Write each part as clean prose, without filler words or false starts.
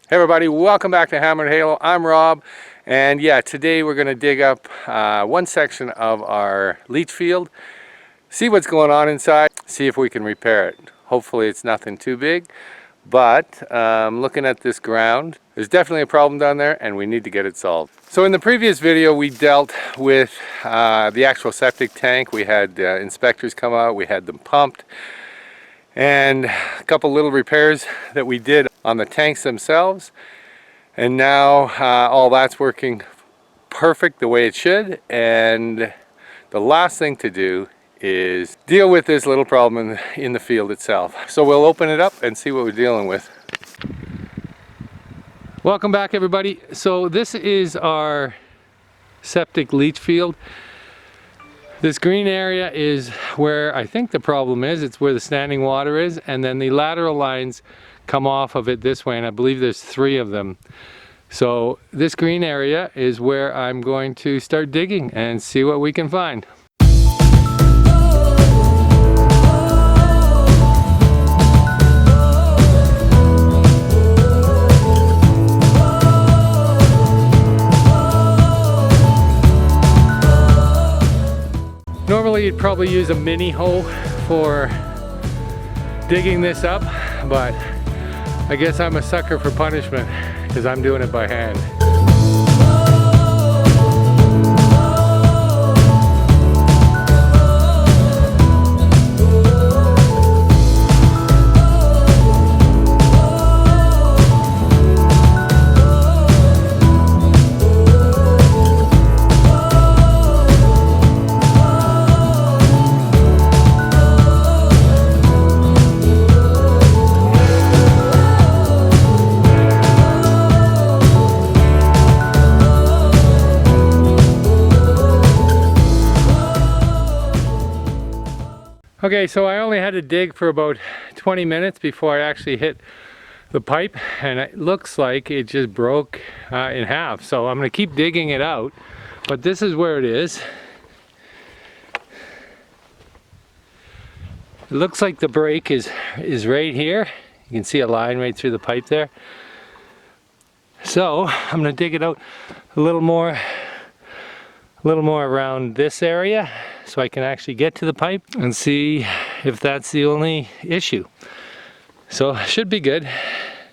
Hey everybody, welcome back to Hammer and Halo. I'm Rob, and yeah, today we're going to dig up one section of our leach field, see what's going on inside, see if we can repair it. Hopefully it's nothing too big, but looking at this ground, there's definitely a problem down there and we need to get it solved. So in the previous video we dealt with the actual septic tank. We had inspectors come out, we had them pumped, and a couple little repairs that we did on the tanks themselves, and now all that's working perfect the way it should, and the last thing to do is deal with this little problem in the field itself. So we'll open it up and see what we're dealing with. Welcome back everybody. So this is our septic leach field. This green area is where I think the problem is. It's where the standing water is, and then the lateral lines come off of it this way, and I believe there's 3 of them. So this green area is where I'm going to start digging and see what we can find. Normally you'd probably use a mini hoe for digging this up, but I guess I'm a sucker for punishment because I'm doing it by hand. Okay, so I only had to dig for about 20 minutes before I actually hit the pipe, and it looks like it just broke in half. So I'm going to keep digging it out, but this is where it is. It looks like the break is right here. You can see a line right through the pipe there. So I'm going to dig it out a little more around this area, so I can actually get to the pipe and see if that's the only issue. So it should be good.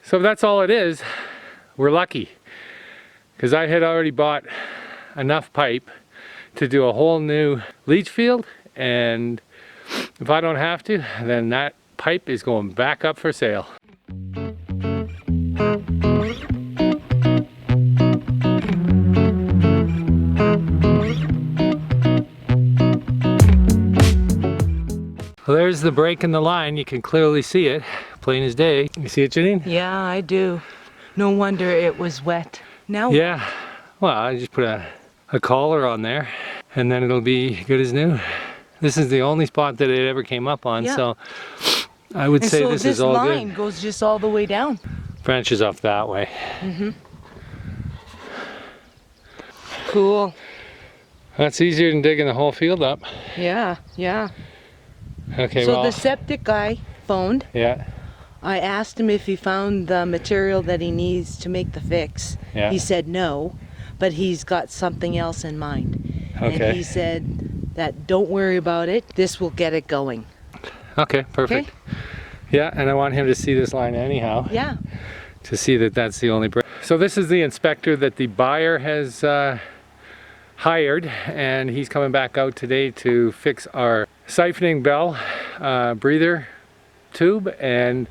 So if that's all it is, we're lucky, because I had already bought enough pipe to do a whole new leach field, and if I don't have to, then that pipe is going back up for sale. Well, there's the break in the line. You can clearly see it, plain as day. You see it, Janine? Yeah, I do. No wonder it was wet. Now? Yeah. Well, I just put a collar on there, and then it'll be good as new. This is the only spot that it ever came up on, yeah. So I would say this is all good. This line goes just all the way down. Branches off that way. Mm-hmm. Cool. That's easier than digging the whole field up. Yeah, yeah. Okay, so the septic guy phoned. Yeah. I asked him if he found the material that he needs to make the fix. Yeah. He said no, but he's got something else in mind. Okay. And he said that don't worry about it, this will get it going. Okay, perfect. Okay? Yeah, and I want him to see this line anyhow. Yeah. To see that that's the only break. So this is the inspector that the buyer has hired, and he's coming back out today to fix our siphoning bell breather tube, and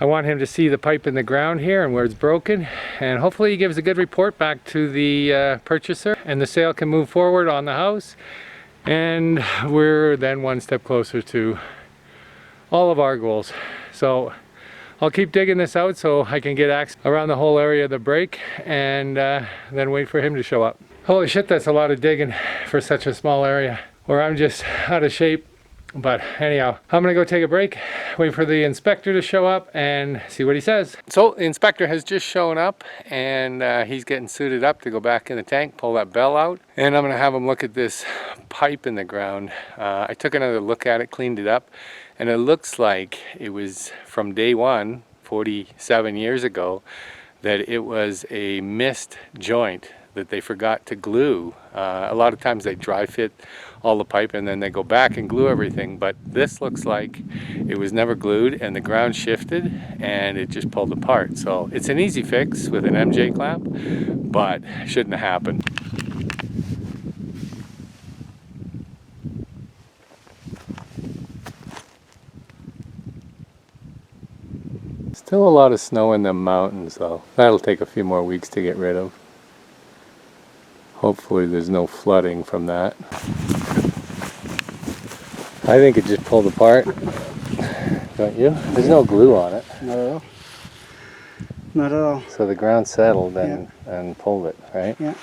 I want him to see the pipe in the ground here and where it's broken, and hopefully he gives a good report back to the purchaser, and the sale can move forward on the house, and we're then one step closer to all of our goals. So I'll keep digging this out so I can get access around the whole area of the break, and then wait for him to show up. Holy shit, that's a lot of digging for such a small area, or I'm just out of shape. But anyhow, I'm gonna go take a break, wait for the inspector to show up and see what he says. So the inspector has just shown up, and he's getting suited up to go back in the tank, pull that bell out, and I'm gonna have him look at this pipe in the ground. I took another look at it, cleaned it up, and it looks like it was from day one 47 years ago that it was a missed joint that they forgot to glue. A lot of times they dry fit all the pipe and then they go back and glue everything, but this looks like it was never glued and the ground shifted and it just pulled apart. So it's an easy fix with an MJ clamp, but shouldn't have happened. Still a lot of snow in the mountains though. That'll take a few more weeks to get rid of. Hopefully there's no flooding from that. I think it just pulled apart, don't you? There's no glue on it. Not at all. Not at all. So the ground settled and pulled it, right? Yeah.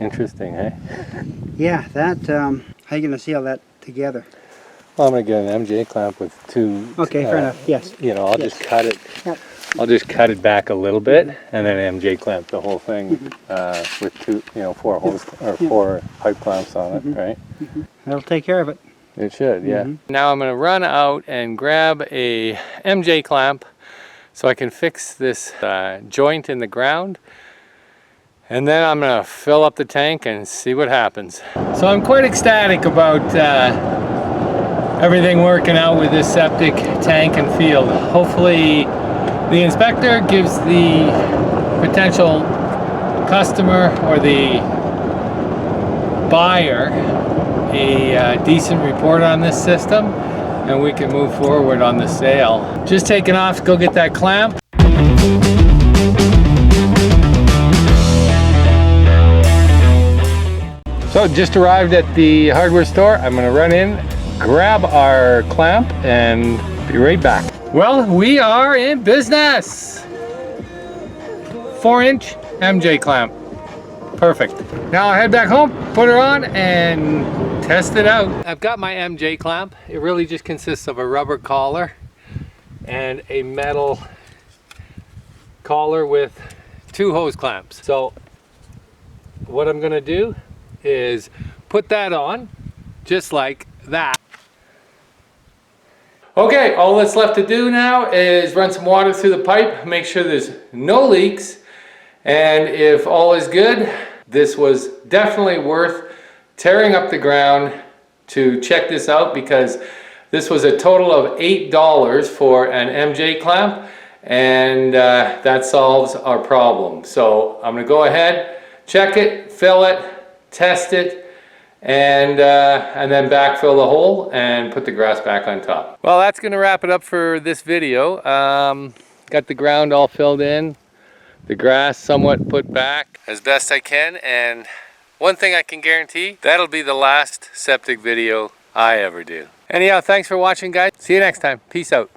Interesting, eh? Yeah, that, how are you going to seal that together? Well, I'm going to get an MJ clamp with two. Okay, fair enough, yes. You know, I'll just cut it. Yep. I'll just cut it back a little bit and then MJ clamp the whole thing with two, you know, four hose or four pipe clamps on it, right? That'll take care of it. It should, yeah. Now I'm going to run out and grab a MJ clamp so I can fix this joint in the ground. And then I'm going to fill up the tank and see what happens. So I'm quite ecstatic about everything working out with this septic tank and field. Hopefully the inspector gives the potential customer or the buyer a decent report on this system and we can move forward on the sale. Just taking off to go get that clamp. So just arrived at the hardware store. I'm gonna run in, grab our clamp and be right back. Well, we are in business. 4-inch MJ clamp. Perfect. Now I'll head back home, put her on and test it out. I've got my MJ clamp. It really just consists of a rubber collar and a metal collar with 2 hose clamps. So what I'm gonna do is put that on just like that. Okay, all that's left to do now is run some water through the pipe, make sure there's no leaks, and if all is good, this was definitely worth tearing up the ground to check this out because this was a total of $8 for an MJ clamp, and that solves our problem. So I'm gonna go ahead, check it, fill it, test it, and then backfill the hole and put the grass back on top. Well, that's going to wrap it up for this video. Got the ground all filled in, the grass somewhat put back as best I can, and one thing I can guarantee, that'll be the last septic video I ever do. Anyhow, thanks for watching, guys. See you next time. Peace out.